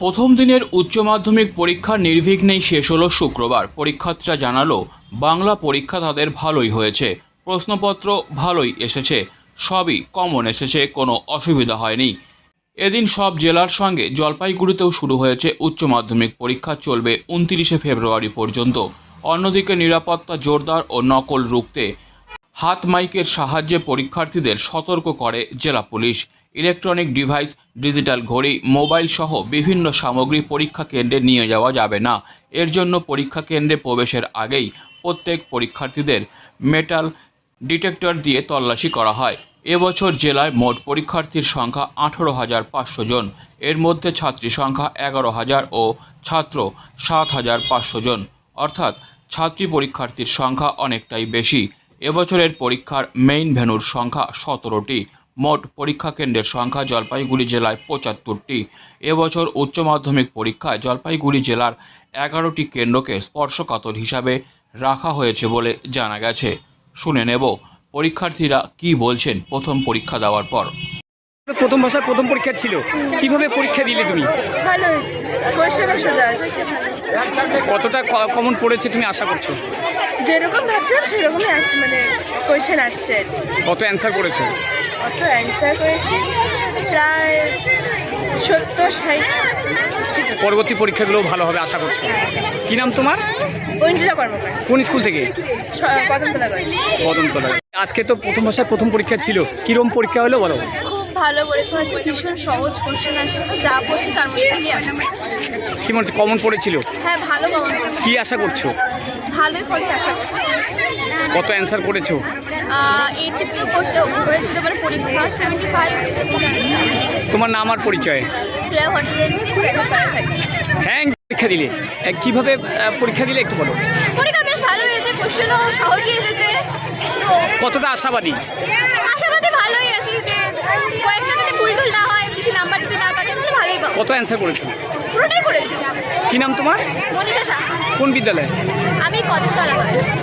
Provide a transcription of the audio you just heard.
প্রথম দিনের উচ্চ মাধ্যমিক পরীক্ষা নির্বিঘ্নেই শেষ হলো শুক্রবার। পরীক্ষার্থীরা জানালো বাংলা পরীক্ষা তাদের ভালোই হয়েছে, প্রশ্নপত্র ভালোই এসেছে, সবই কমন এসেছে, কোনো অসুবিধা হয়নি। এদিন সব জেলার সঙ্গে জলপাইগুড়িতেও শুরু হয়েছে উচ্চ মাধ্যমিক পরীক্ষা, চলবে 29শে ফেব্রুয়ারি পর্যন্ত। অন্যদিকে নিরাপত্তা জোরদার ও নকল রুখতে হাত মাইকের সাহায্যে পরীক্ষার্থীদের সতর্ক করে জেলা পুলিশ। ইলেকট্রনিক ডিভাইস, ডিজিটাল ঘড়ি, মোবাইল সহ বিভিন্ন সামগ্রী পরীক্ষা কেন্দ্রে নিয়ে যাওয়া যাবে না। এর জন্য পরীক্ষা কেন্দ্রে প্রবেশের আগেই প্রত্যেক পরীক্ষার্থীদের মেটাল ডিটেক্টর দিয়ে তল্লাশি করা হয়। এবছর জেলায় মোট পরীক্ষার্থীর সংখ্যা 18,500 জন। এর মধ্যে ছাত্রী সংখ্যা 11,000 ও ছাত্র 7,500 জন, অর্থাৎ ছাত্রী পরীক্ষার্থীর সংখ্যা অনেকটাই বেশি। এবছরের পরীক্ষার মেইন ভেন্যুর সংখ্যা 17টি। মোট পরীক্ষা কেন্দ্রের সংখ্যা জলপাইগুড়ি জেলায় 75টি। এবছর উচ্চ মাধ্যমিক পরীক্ষায় জলপাইগুড়ি জেলার 11টি কেন্দ্রকে স্পর্শকাতর হিসাবে রাখা হয়েছে বলে জানা গেছে। শুনে নেব পরীক্ষার্থীরা কি বলছেন প্রথম পরীক্ষা দেওয়ার পর। প্রথম ভাষার প্রথম পরীক্ষা ছিল, কিভাবে পরীক্ষা দিলে তুমি? ভালো হয়েছে, কোয়েশ্চেনও সোজা আছে। কতটা কমন পড়েছে তুমি আশা করছো? যেরকম ভাবছিলাম সেরকমই আসছে, মানে কোয়েশ্চেন আসছে। কত অ্যান্সার করেছো? অত অ্যান্সার করেছি প্রায় 70-60। পরবর্তী পরীক্ষাগুলো ভালো হবে আশা করছো? কি নাম তোমার? ঐন্দ্রিলা কর্মকার, কোন স্কুল থেকে? কদমতলা করে। কদমতলা। আজকে তো প্রথম ভাষার প্রথম পরীক্ষা ছিল, কিরকম পরীক্ষা হলো বলো? খুব ভালো পরীক্ষা হচ্ছে, ভীষণ সহজ কোশ্চেন আসছে, যা পড়ছি তার মধ্যে থেকে আসছে। কি মনে হচ্ছে কমন পড়েছিল? হ্যাঁ, ভালো কমন হচ্ছে, কি আশা করছো? ভালোই ফলটা আশা করছি। কত অ্যান্সার করেছো? 82 কোশ্চেন হয়েছিল, মানে পরীক্ষা 75। তোমার নাম আর পরিচয়? শ্রেয়া ভট্টাচার্য, হ্যাঁ, পরীক্ষা দিলে কিভাবে পরীক্ষা দিলে একটু বলো। পরীক্ষা বেশ ভালো হয়েছে, কোশ্চেনও সহজই এসেছে। কতটা আশাবাদী? আশাবাদী ভালোই আছি যে কয়েকটা যাতে ভুল না হয়, বেশি নাম্বার দিতে না পারে, তাহলে ভালোই পাবো। কত অ্যান্সার করেছো? পুরোটাই পড়েছি। কি নাম তোমার? মনীষা সাহা। কোন বিদ্যালয়ে? আমি কদমতলা করেছি।